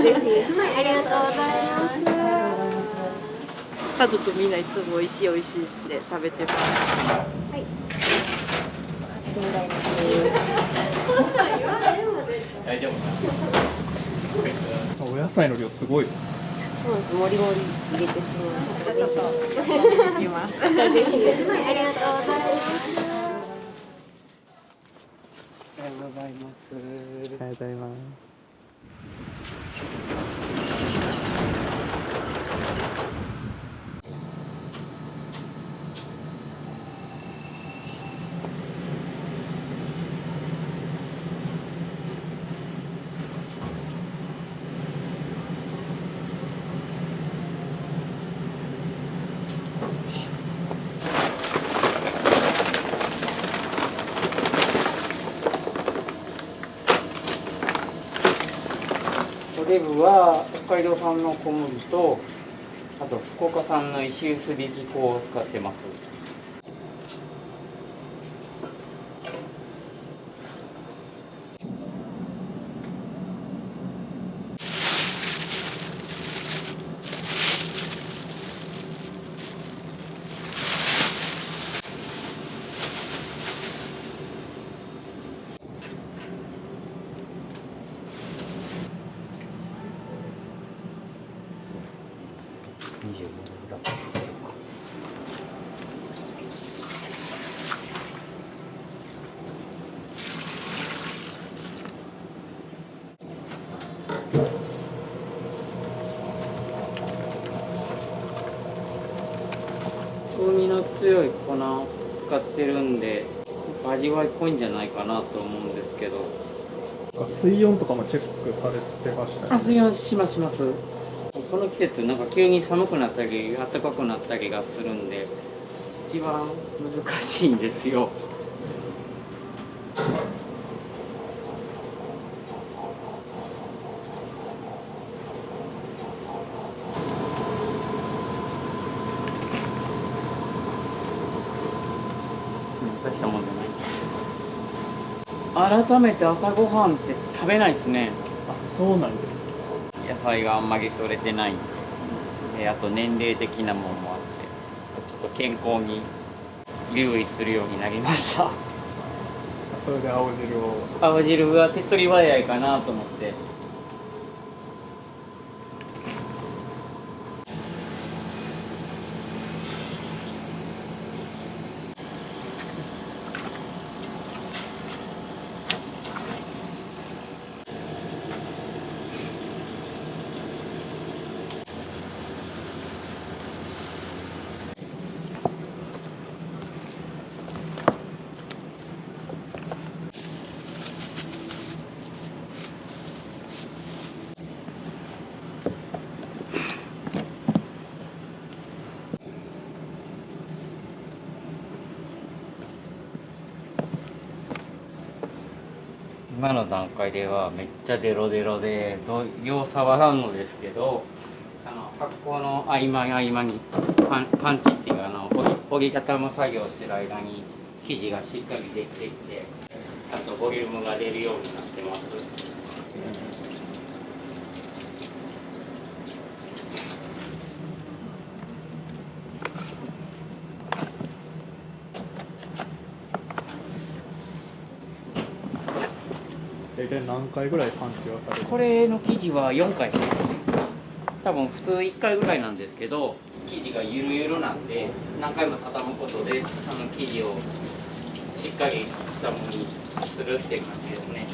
ぜひ。ありがとうございます。家族みんないつも美味しい美味しいって食べてます。はい。現代の大丈夫かお野菜の量すごいですね。そうです。もりもり入れてしまう。ちょっと行きます。ぜひ。ありがとうございます。おはようございます。ありがとうございます。おデブは北海道産の小麦と、あと福岡産の石臼びき粉を使ってます。25グラム。風味の強い粉を使ってるんで味わい濃いんじゃないかなと思うんですけど。水温とかもチェックされてましたよね。水温しますします。この季節なんか急に寒くなったり暖かくなったりがするんで一番難しいんですよ。大したもんじゃないです。改めて朝ごはんって食べないですね。あ、そうなんです。野菜があんまり取れてないんで、あと年齢的なものもあってちょっと健康に留意するようになりました。それで青汁を。青汁が手っ取り早いかなと思って。今の段階ではめっちゃデロデロでよう触らんのですけど、発酵の合間にパンチっていう折りたたむ作業をしてる間に生地がしっかりできてきて、あとボリュームが出るようになってます。大体何回ぐらいパンチはされる？これの生地は4回してます。多分普通1回ぐらいなんですけど、生地がゆるゆるなんで何回も畳むことで生地をしっかりしたものにするっていう感じですね。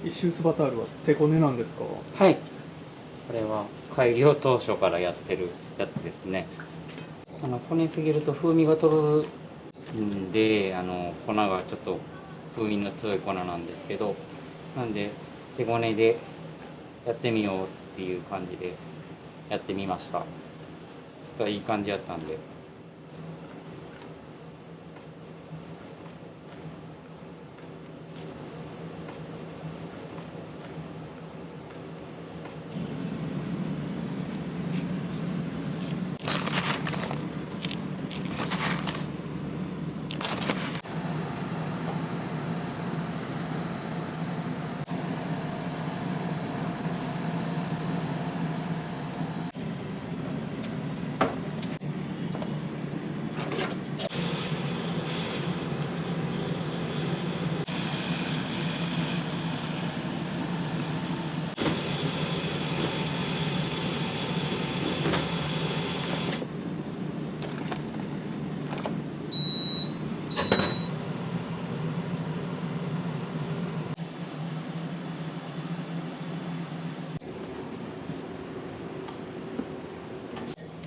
石臼バタールは手こねなんですか？はい、これは開業当初からやってるやつですね。こねすぎると風味が飛ぶんで、粉がちょっと風味の強い粉なんですけど、なんで手ごねでやってみようっていう感じでやってみました。ちょっといい感じやったんで。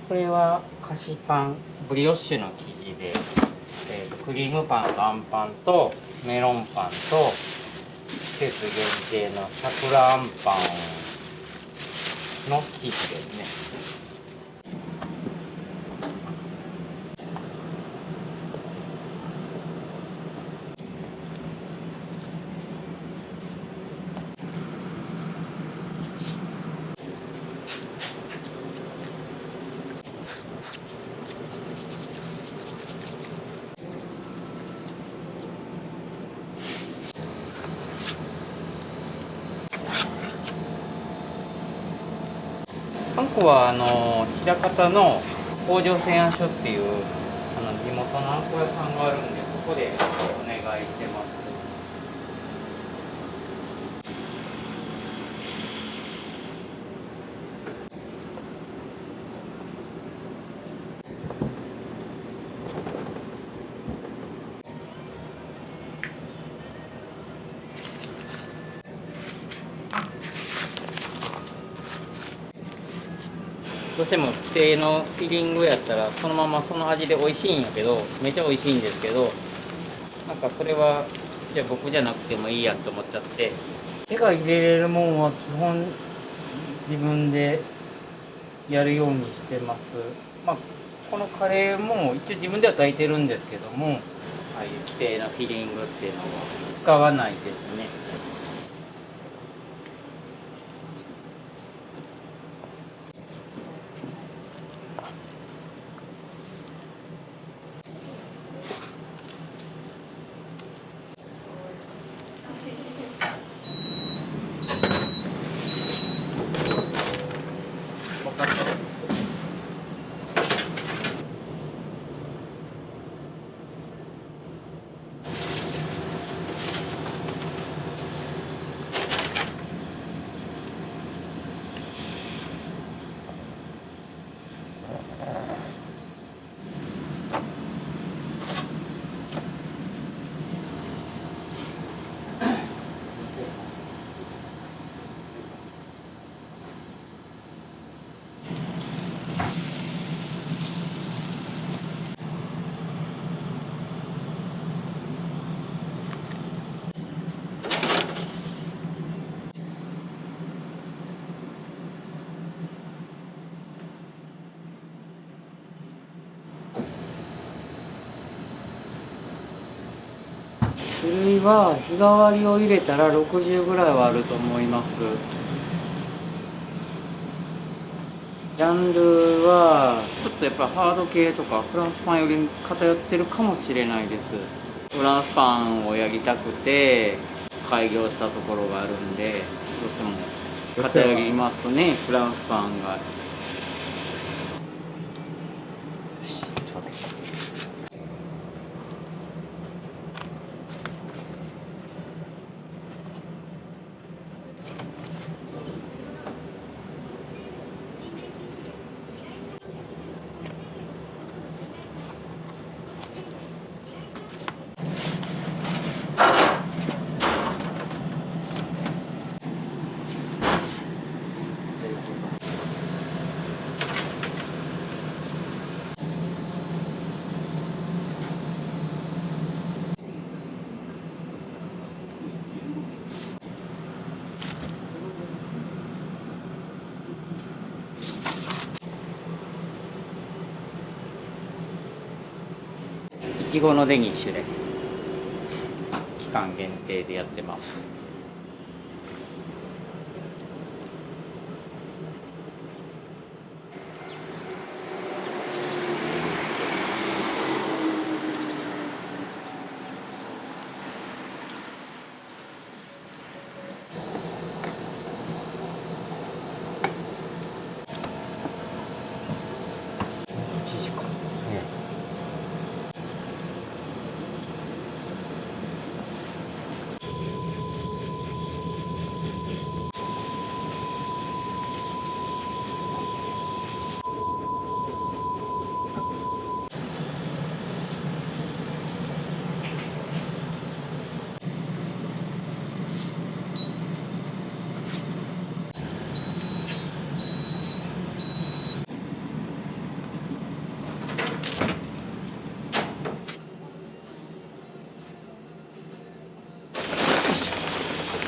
これは菓子パンブリオッシュの生地で、クリームパンとあんパンとメロンパンと季節限定の桜あんパンの生地ですね。あんこは枚方の工場製あん所っていう地元のあんこ屋さんがあるんで、そこでお願いしてます。どうしても規定のフィリングやったらそのままその味で美味しいんやけど、めちゃ美味しいんですけど、なんかそれはじゃあ僕じゃなくてもいいやと思っちゃって、手が入れれるもんは基本自分でやるようにしてます。まあこのカレーも一応自分では炊いてるんですけども、ああいう規定のフィリングっていうのは使わないですね。種類は日替わりを入れたら60ぐらいはあると思います。ジャンルはちょっとやっぱハード系とかフランスパンより偏ってるかもしれないです。フランスパンをやりたくて開業したところがあるんで、どうしても偏りますね、フランスパンが。ちごのデニッシュです。期間限定でやってます。1時間。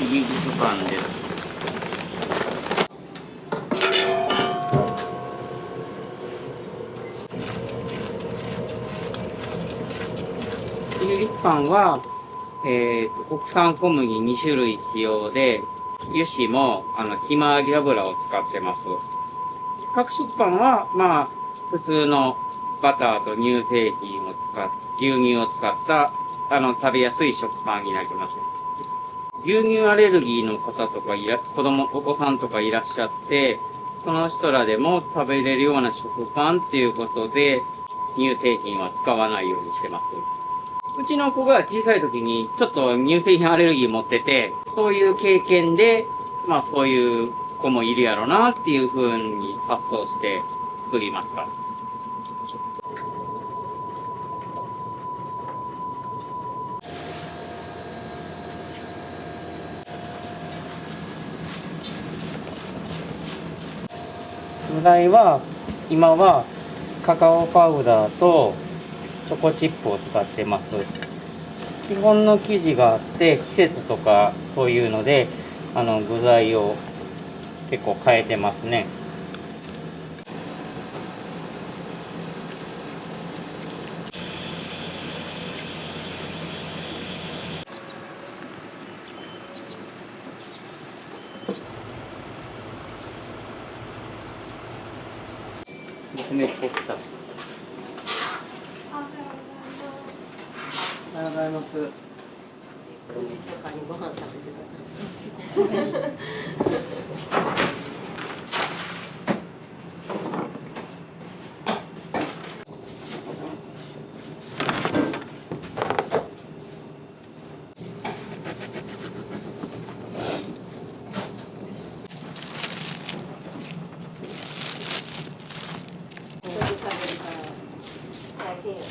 イギリスパンです。イギリスパンは、国産小麦2種類使用で、油脂もひまわり油を使ってます。各食パンは、まあ、普通のバターと乳製品を牛乳を使った食べやすい食パンになります。牛乳アレルギーの方とかお子さんとかいらっしゃって、その人らでも食べれるような食パンっていうことで、乳製品は使わないようにしてます。うちの子が小さい時にちょっと乳製品アレルギー持ってて、そういう経験で、まあそういう子もいるやろなっていう風に発想して作りました。具材は今はカカオパウダーとチョコチップを使ってます。基本の生地があって季節とかそういうので具材を結構変えてますね。娘っぽくた。おはようございます。9時とかにご飯食べてた。大変やな。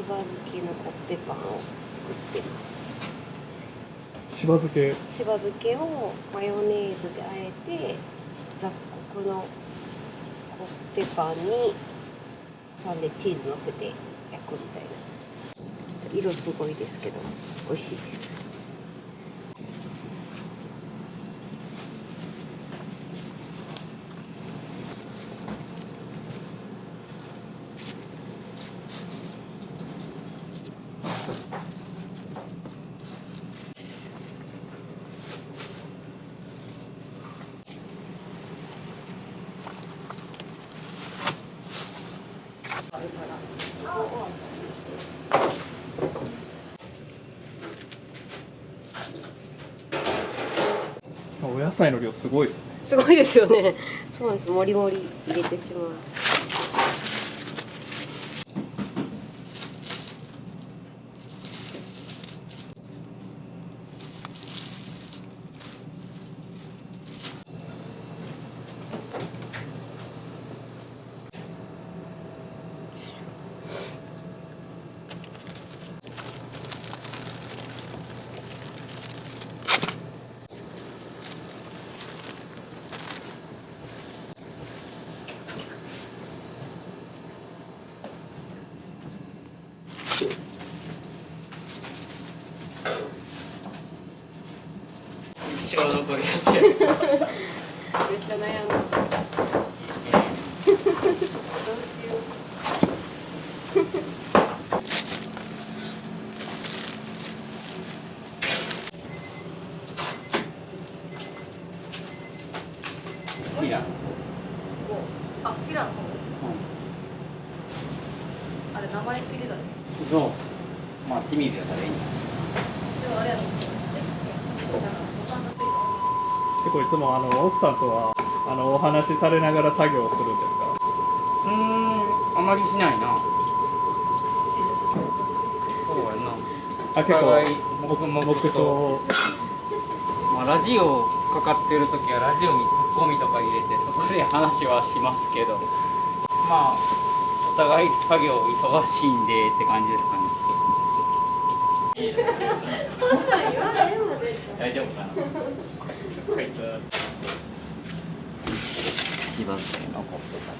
しば漬けのコッペパンを作ってます。しば漬け。しば漬けをマヨネーズであえて雑穀のコッペパンに挟んでチーズ乗せて焼くみたいな。ちょっと色すごいですけど美味しいです。お野菜の量すごいですね。すごいですよね。そうです。もりもり入れてしまう。一生残りやってる。めっちゃ悩んだ。どうしよいや、あ、ピラの方。あれ名前ついてたね。そう。まあ清水やったらいいんだ。でもあれやろ。結構いつも奥さんとはお話しされながら作業するんですか？あまりしないな。そうやな。あ、結構僕も僕とまあ、ラジオかかってる時はラジオにツッコミとか入れてそこで話はしますけど、まあお互い作業忙しいんでって感じですかね。大丈夫かな。こいつしば漬けのコッペパン。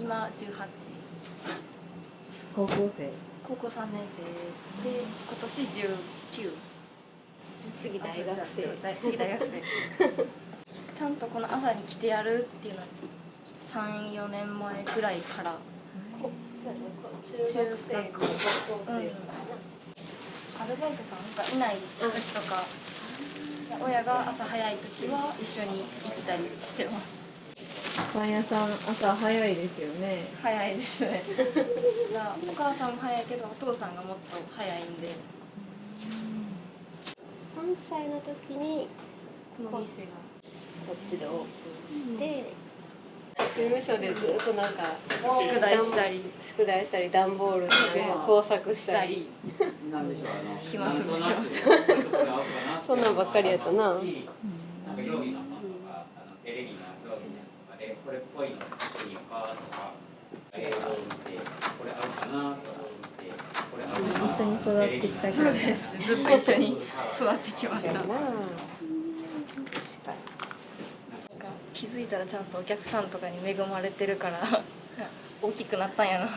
今18、高校生。高校3年生で今年19。次大学生。そう次大学生。ちゃんとこの朝に来てやるっていうのは3、4年前くらいから中学生、高校生。アルバイトさんがいない時とか、親が朝早い時は一緒に行ったりしてます。パン屋さん朝早いですよね。早いですね。お母さんも早いけどお父さんがもっと早いんで。3歳の時にこの店がこっちでオープンして、事務所でずっとなんか宿題したり段ボールで工作したりなんでしょう暇つぶしてましそんなんばっかりやったな。なんか料理の本とかテレビの料理のとかでこれっぽいのいいのかとか映像を見てこれ合うかなとか見てこれ合うかな。一緒に育ってきたから。そうですね。ずっと一緒に育ってきました。そうやな。確かに。気づいたらちゃんとお客さんとかに恵まれてるから大きくなったんやなって。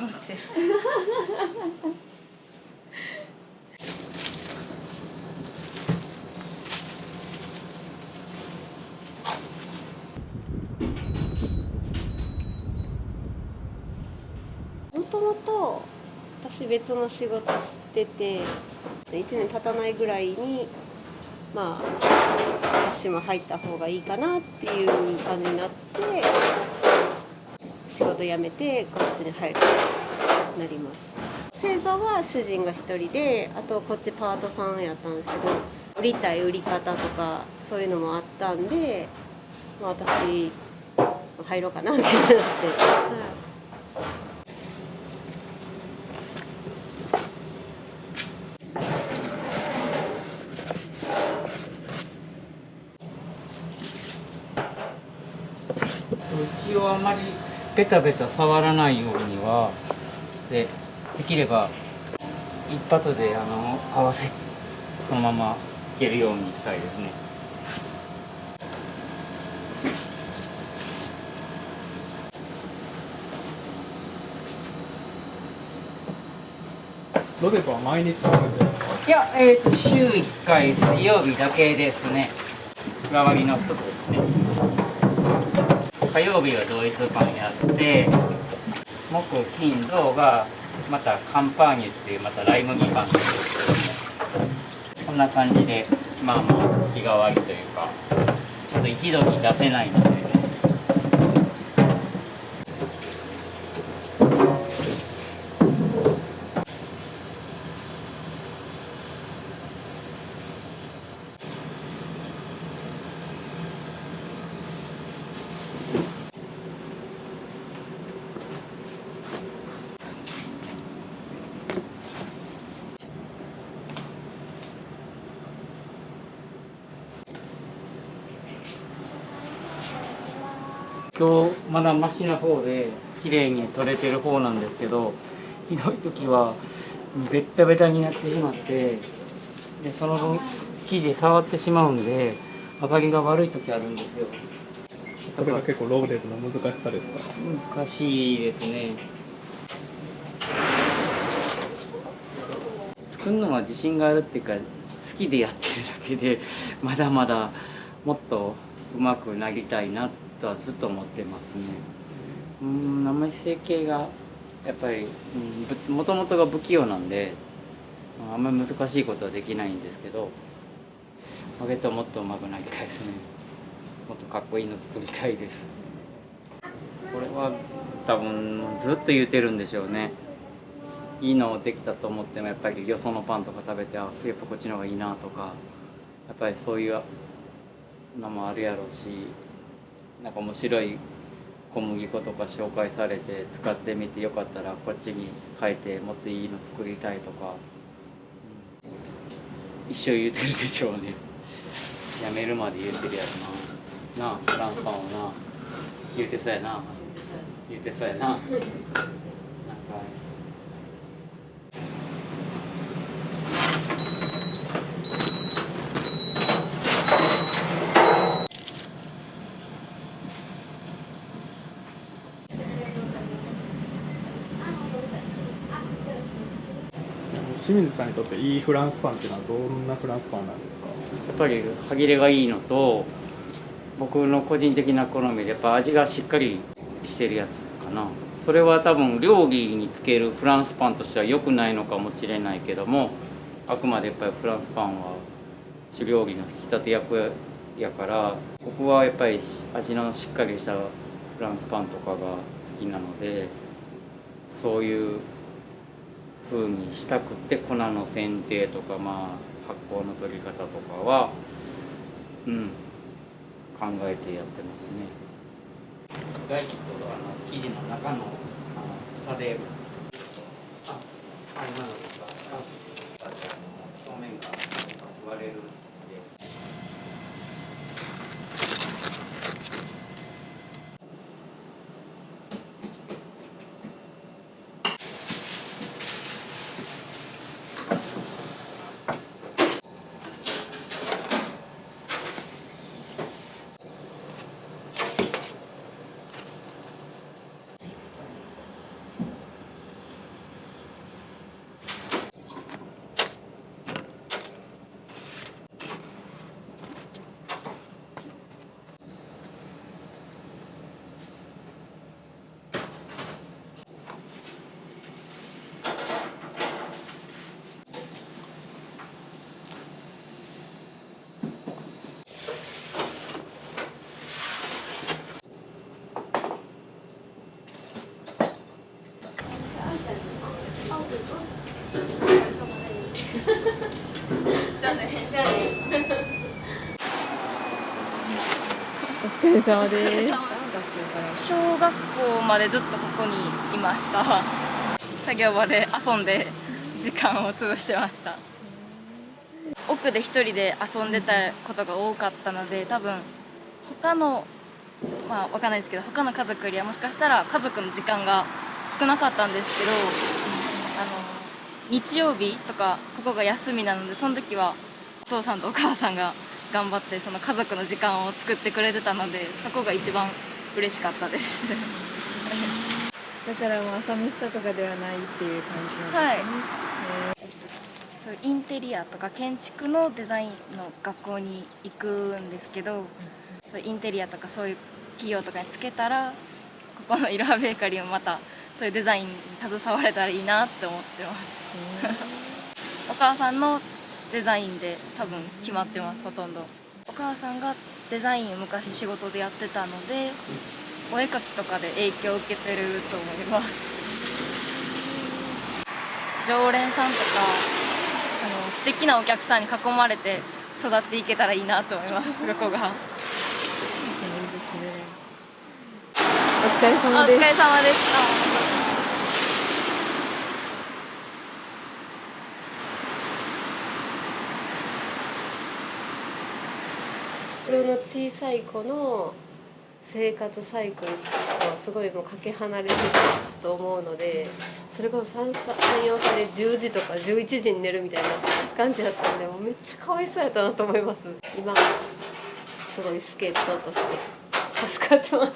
もともと私別の仕事してて1年経たないぐらいにまあ私も入った方がいいかなっていう感じになって仕事辞めてこっちに入るようになります。製造は主人が1人で、あとこっちパートさんやったんですけど、売りたい売り方とかそういうのもあったんで、まあ、私入ろうかなってなって。うちをあまりベタベタ触らないようにはしてできれば一発で合わせそのままいけるようにしたいですね。ロデパは毎日あるんですか？いや、週1回水曜日だけですね。日替わりの人ですね。火曜日はドイツパンやって、木金土がまたカンパーニュっていうまたライ麦パンですけども、こんな感じでまあまあ日替わりというか、ちょっと一度に出せないので。今日まだマシな方で綺麗に取れてる方なんですけど、ひどい時はベッタベタになってしまって、でその分生地触ってしまうんで揚がりが悪い時あるんですよ。それが結構ローデブの難しさですか？難しいですね。作るのは自信があるっていうか好きでやってるだけで、まだまだもっと上手くなりたいなとはずっと思ってますね。生成系がやっぱりもともとが不器用なんであんまり難しいことはできないんですけど、バゲットはもっと上手くなりたいですね。もっとかっこいいの作りたいです。これは多分ずっと言うてるんでしょうね。いいのできたと思ってもやっぱりよそのパンとか食べて、やっぱこっちの方がいいなとか、やっぱりそういうのもあるやろうし、なんか面白い小麦粉とか紹介されて使ってみてよかったらこっちに変えてもっといいの作りたいとか、一生言うてるでしょうね。やめるまで言うてるやろな。なあフランスパンをな言うてそうやな。言うてそうやな。なんか清水さんにとっていいフランスパンっていうのはどんなフランスパンなんですか？やっぱり歯切れがいいのと、僕の個人的な好みでやっぱ味がしっかりしてるやつかな。それは多分料理につけるフランスパンとしては良くないのかもしれないけども、あくまでやっぱりフランスパンは主料理の引き立て役やから、僕はやっぱり味のしっかりしたフランスパンとかが好きなので、そういう風にしたくって粉の選定とか、まあ発酵の取り方とかは考えてやってますね。外気と生地の中の差で今のとか表面が割れるんで。お疲れ様です。小学校までずっとここにいました。作業場で遊んで時間を潰してました。奥で一人で遊んでたことが多かったので、多分他のわかんないですけど、他の家族よりはもしかしたら家族の時間が少なかったんですけど、日曜日とかここが休みなので、その時はお父さんとお母さんが頑張ってその家族の時間を作ってくれてたので、そこが一番嬉しかったですだからもう朝飯とかではないっていう感じなんですね。そういうインテリアとか建築のデザインの学校に行くんですけど、そういうインテリアとかそういう企業とかにつけたら、ここのいろはベーカリーもまたそういうデザインに携われたらいいなって思ってますお母さんのデザインで多分決まってます。ほとんどお母さんがデザインを昔仕事でやってたので、お絵描きとかで影響を受けてると思います。常連さんとか素敵なお客さんに囲まれて育っていけたらいいなと思います。ここがいいですね。お疲れ様です。お疲れ様でした。普通の小さい子の生活サイクルとすごいもうかけ離れてたと思うので、それこそ3、4歳で10時とか11時に寝るみたいな感じだったんで、もうめっちゃかわいそうやったなと思います。今すごい助っ人として助かってます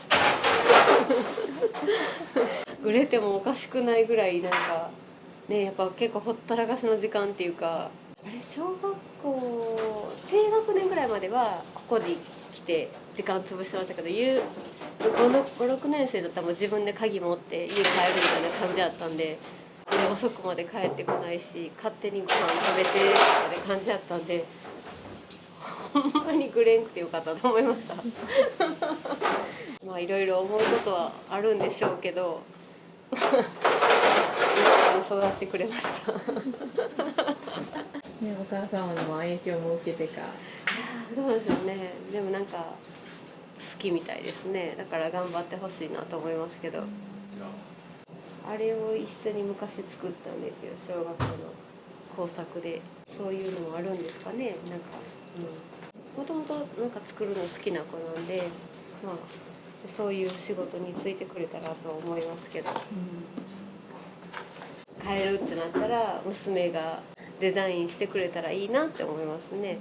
売れてもおかしくないぐらいなんかね、やっぱ結構ほったらかしの時間っていうか、あれ小学校低学年ぐらいまではここに来て時間潰してましたけど、5、6年生だったらもう自分で鍵持って家帰るみたいな感じだったんで、遅くまで帰ってこないし勝手にご飯食べてみたいな感じだったんで、ほんまにグレンくてよかったと思いましたまあいろいろ思うことはあるんでしょうけど育ってくれましたね、お母様の影響も受けてか。どうでしょうね。でもなんか好きみたいですね。だから頑張ってほしいなと思いますけど、あれを一緒に昔作ったんですよ、小学校の工作で。そういうのもあるんですかね。なんかもともとなんか作るの好きな子なんで、まあそういう仕事についてくれたらと思いますけど、帰るってなったら娘がデザインしてくれたらいいなって思いますね。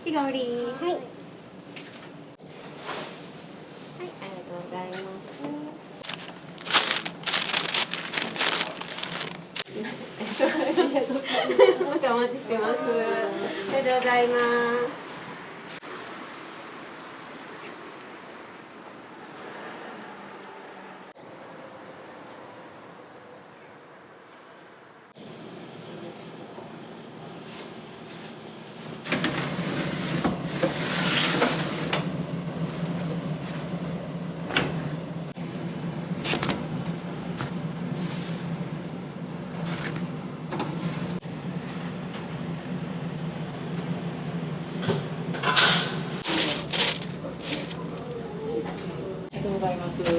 日替わり、はい。はい、ありがとうございます。すみません。ありがとうございます。お待ちしてます。ありがとうございます。ありがとうございます。は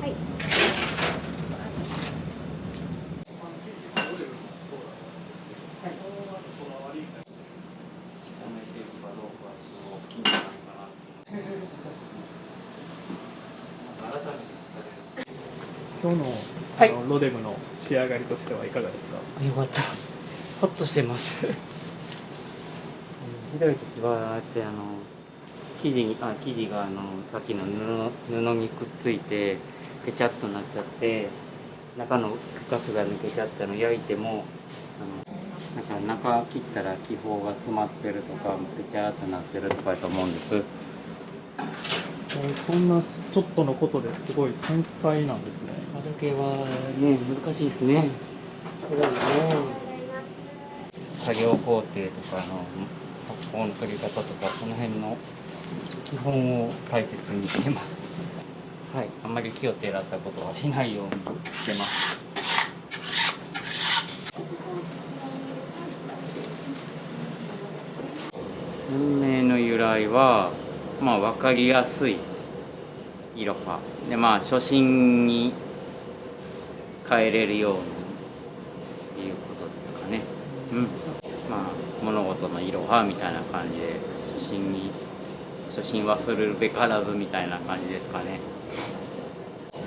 い。後のはいロデムの仕上がりとしてはいかがですか？よかった。ホッとしてます。ひどい時は生地がさっきの布にくっついてぺちゃっとなっちゃって中のガスが抜けちゃったの焼いてもなんか中切ったら気泡が詰まってるとかぺちゃっとなってるとかだと思うんです。そんなちょっとのことですごい繊細なんですね。あどけはね難しいですね。そうですね。作業工程とか発酵の取り方とかその辺の基本を大切にしてます。はい、あんまり気をてらったことはしないようにしてます。店名の由来はまあ分かりやすいいろはで初心に帰れるようにっていうことですかね。物事のいろはみたいな感じで初心忘れるべからずみたいな感じですかね。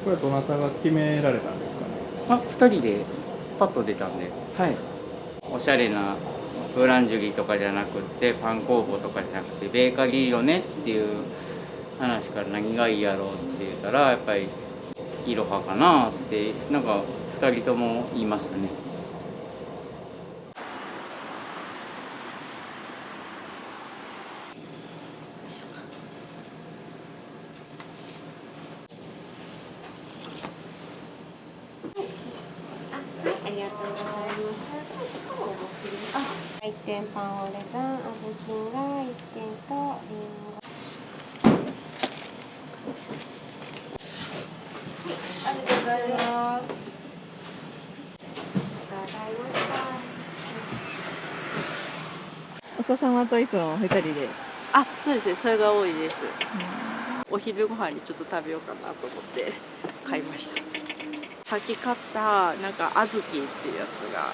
これはどなたが決められたんですかね？2人でパッと出たんで、はい、おしゃれなブランジュリーとかじゃなくってパン工房とかじゃなくてベーカリーよねっていう話から何がいいやろうって言ったらやっぱりいろはかなってなんか2人とも言いましたね。ありがとうございます。1点パンオレザン、小豆が1点とリンゴ。ありがとうございます。お子様といつも2人で。あ、そうですね。それが多いです。お昼ご飯にちょっと食べようかなと思って買いました。さっき買ったなんか小豆っていうやつが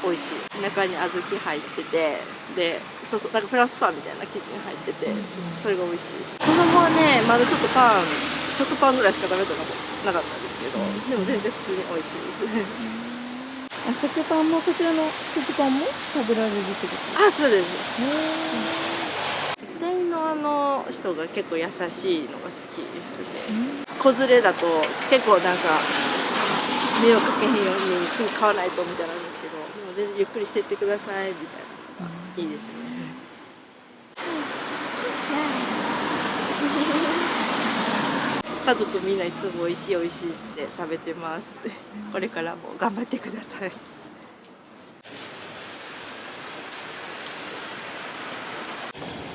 美味しいです。中に小豆入ってて、で、なんかフランスパンみたいな生地に入ってて、それが美味しいです。子供はね、まだちょっと食パンぐらいしか食べてなかったんですけど、でも全然普通に美味しいです。食パンもこちらの食パンも食べられるってこと？あ、そうです。店員の人が結構優しいのが好きですね。子連れだと結構なんか迷惑かけへんようにすぐ買わないとみたいなんですけど、でも全然ゆっくりしてってくださいみたいなのがいいですね。家族みんないつも美味しい美味しいって食べてますって。これからも頑張ってください。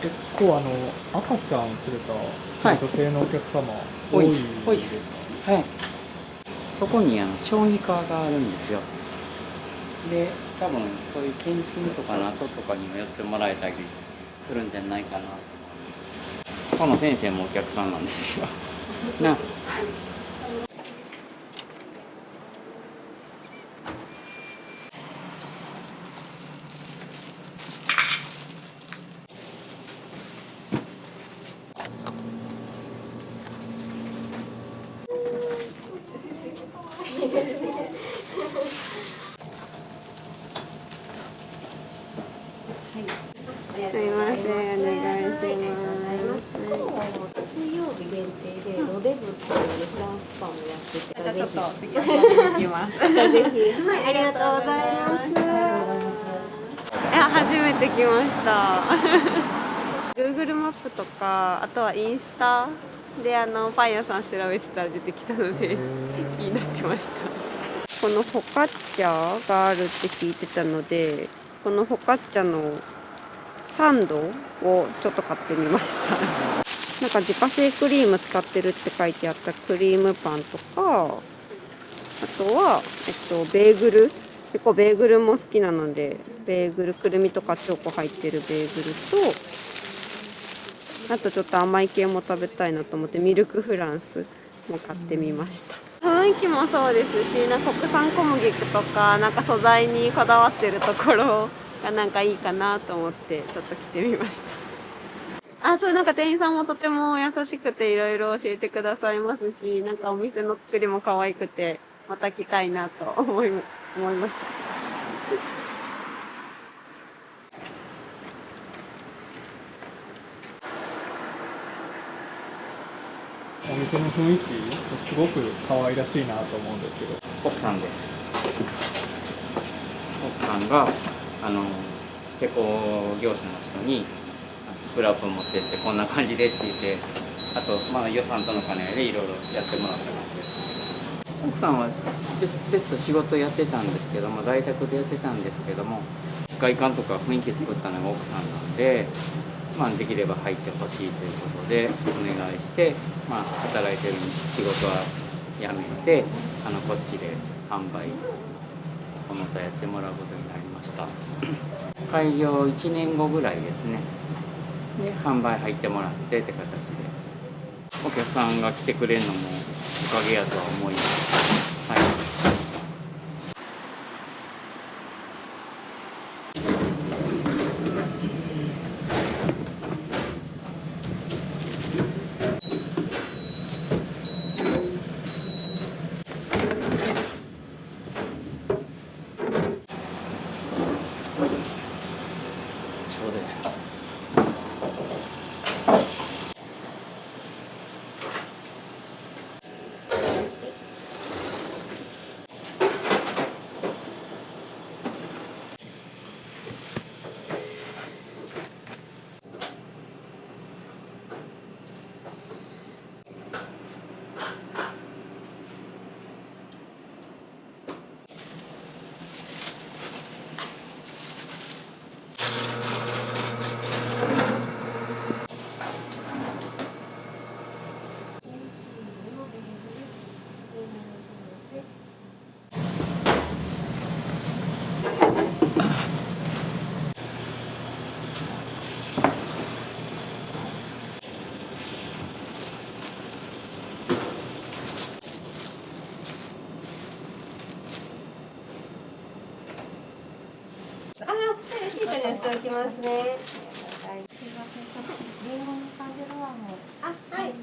結構赤ちゃん連れた女性のお客様、多いですか？はい。そこに小児科があるんですよ。で、多分そういう検診とかの後とかにも寄ってもらえたりするんじゃないかなと思います。この先生もお客さんなんですよ。な。すいません、お願いします。水曜日限定でロデブっていうフランスパンをやってて、ちょっと次は行きます。ぜひ、ありがとうございます。初めて来ました。Google マップとか、あとはインスタでパン屋さん調べてたら出てきたので気になってました。このフォカッチャがあるって聞いてたので、このフォカッチャのサンドをちょっと買ってみました。なんか自家製クリーム使ってるって書いてあったクリームパンとか、あとは、ベーグル。結構ベーグルも好きなので、ベーグル、くるみとかチョコ入ってるベーグルと、あとちょっと甘い系も食べたいなと思ってミルクフランスも買ってみました。雰囲気もそうですし、なんか国産小麦粉とかなんか素材にこだわってるところがなんかいいかなと思ってちょっと来てみました。あ、そう、なんか店員さんもとても優しくていろいろ教えてくださいますし、なんかお店の作りも可愛くて、また来たいなと思いました。お店の雰囲気すごく可愛らしいなと思うんですけど。奥さんです。奥さんが施工業者の人にスクラップ持ってってこんな感じでって言って、あとまあ予算との兼ね合いでいろいろやってもらった感じです。奥さんは別途仕事やってたんですけども、在宅でやってたんですけども、外観とか雰囲気作ったのが奥さんなんで、まあ、できれば入ってほしいということでお願いして、まあ、働いてる仕事は辞めてこっちで販売その他やってもらうことになりました。開業1年後ぐらいですね。で販売入ってもらってって形で、お客さんが来てくれるのもおかげやとは思います。はい。シートにしておきますね。リンゴのサンデルはもう、あ、はい。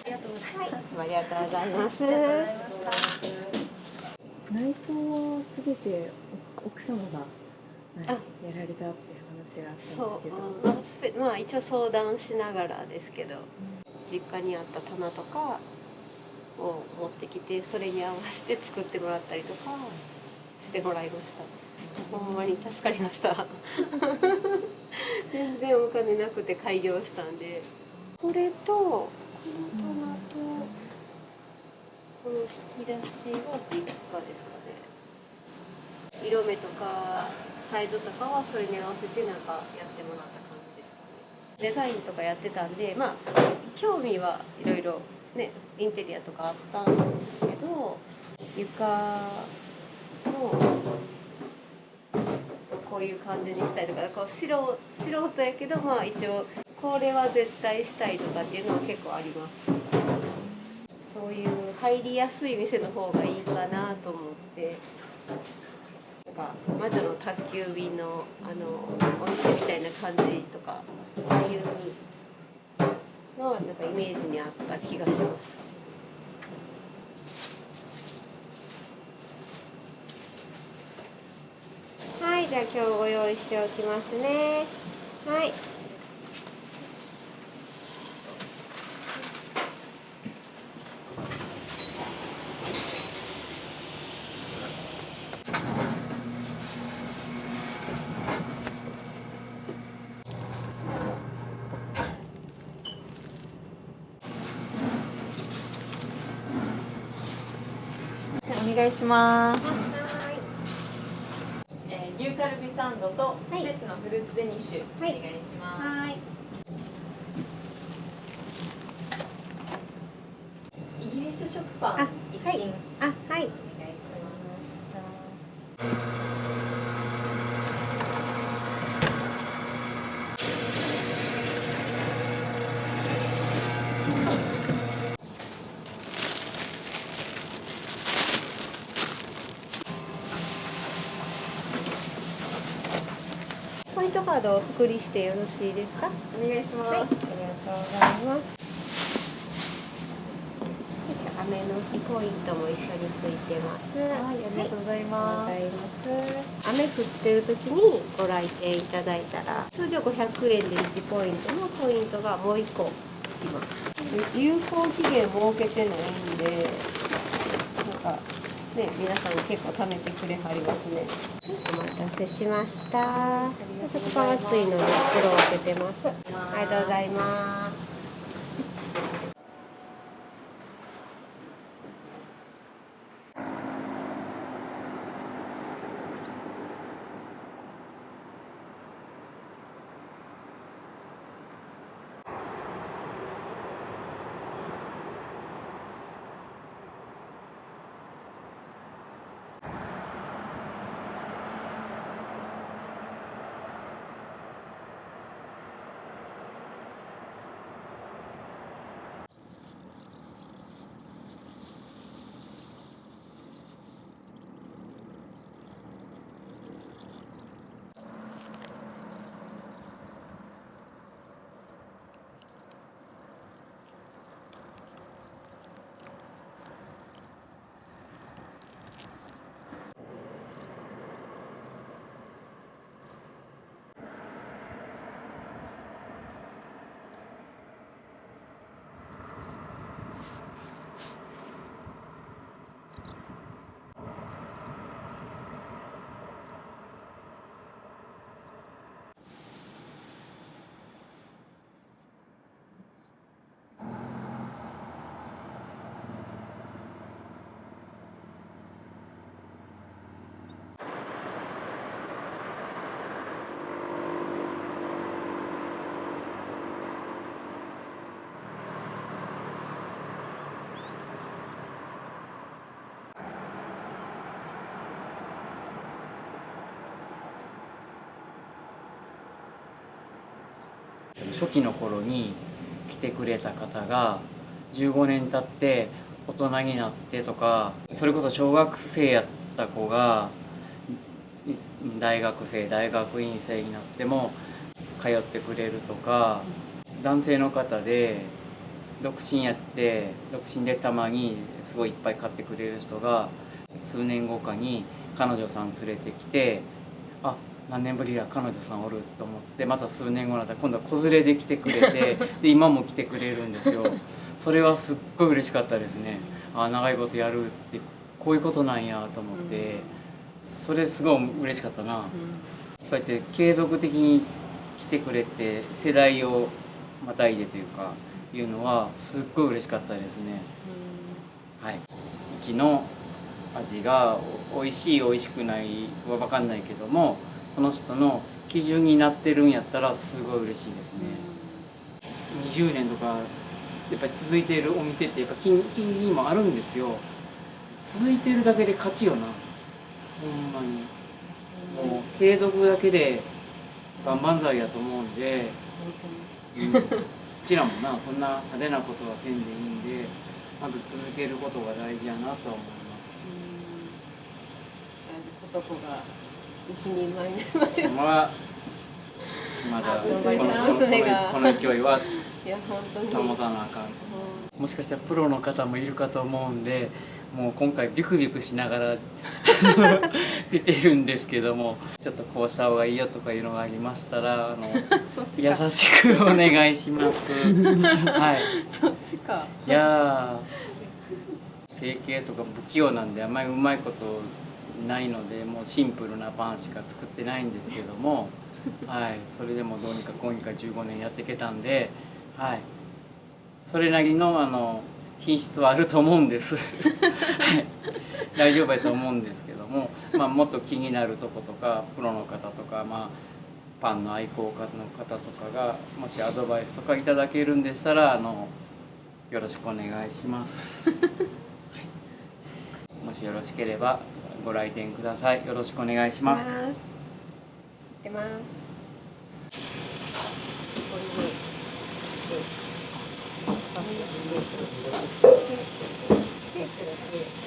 ありがとうございます。ありがとうございます。内装はすべて奥様が、やられたっていう話があったんですけど。まあ一応相談しながらですけど、実家にあった棚とかを持ってきて、それに合わせて作ってもらったりとかしてもらいました。ほんまに助かりました。全然お金なくて開業したんで、これとこの棚とこの引き出しは実家ですかね。色目とかサイズとかはそれに合わせてなんかやってもらった感じですかね。デザインとかやってたんで、まあ興味はいろいろね、インテリアとかあったんですけど、床もこういう感じにしたいとか、こう素人やけど、まあ一応これは絶対したいとかっていうのは結構あります。そういう入りやすい店の方がいいかなと思って、なんか魔女の宅急便のお店みたいな感じとか、ああいうのはなんかイメージにあった気がします。はい、じゃあ今日ご用意しておきますね。はい。お願いします。牛カルビサンドと季節のフルーツデニッシュ、お願いします。はい。イギリス食パン一品、はい。あ、はい。お願いします。イントカードをお作りしてよろしいですか？お願いします。はい、ありがとうございます。雨の日ポイントも一緒についてます。はい、ありがとうございます。ありがとうございます。雨降ってる時にご来店いただいたら、通常500円で1ポイントのポイントがもう1個つきます。で有効期限設けてないんで、なんかね、皆さん結構貯めてくれはりますね。お待たせしました。食パン熱いのに袋を開けてます。ありがとうございます。初期の頃に来てくれた方が15年経って大人になってとか、それこそ小学生やった子が大学生大学院生になっても通ってくれるとか、男性の方で独身やって独身でたまにすごいいっぱい買ってくれる人が数年後かに彼女さん連れてきて、あ、何年ぶりや彼女さんおると思って、また数年後になったら今度は子連れで来てくれてで今も来てくれるんですよ。それはすっごい嬉しかったですね。あ、長いことやるってこういうことなんやと思って、それすごい嬉しかったな。そうやって継続的に来てくれて世代をまたいでというかいうのはすっごい嬉しかったですね。はい、うちの味が美味しい美味しくないは分かんないけども、その人の基準になってるんやったらすごい嬉しいですね。20年とかやっぱり続いているお店ってやっぱ近にもあるんですよ。続いてるだけで勝ちよな、ほんまに。もう継続だけで万々歳やと思うんで、うちらもなそんな派手なことはせんでいいんで、まず続けることが大事やなとは思います。男が一人前になるまでまだ娘がこの勢いはいや本当に保たなあかん。もしかしたらプロの方もいるかと思うんで、もう今回ビクビクしながら出てるんですけども、ちょっとこうした方がいいよとかいうのがありましたら優しくお願いします。はい。そっちか。いやー、成形とか不器用なんであんまりうまいことないので、もうシンプルなパンしか作ってないんですけども、はい、それでもどうにかこうにか15年やっていけたんで、はい、それなりの品質はあると思うんです。はい、大丈夫やと思うんですけども、もっと気になるとことかプロの方とか、パンの愛好家の方とかがもしアドバイスとかいただけるんでしたらよろしくお願いします。はい、もしよろしければご来店ください。よろしくお願いします。出ます。これでパンを入れて、で、これで。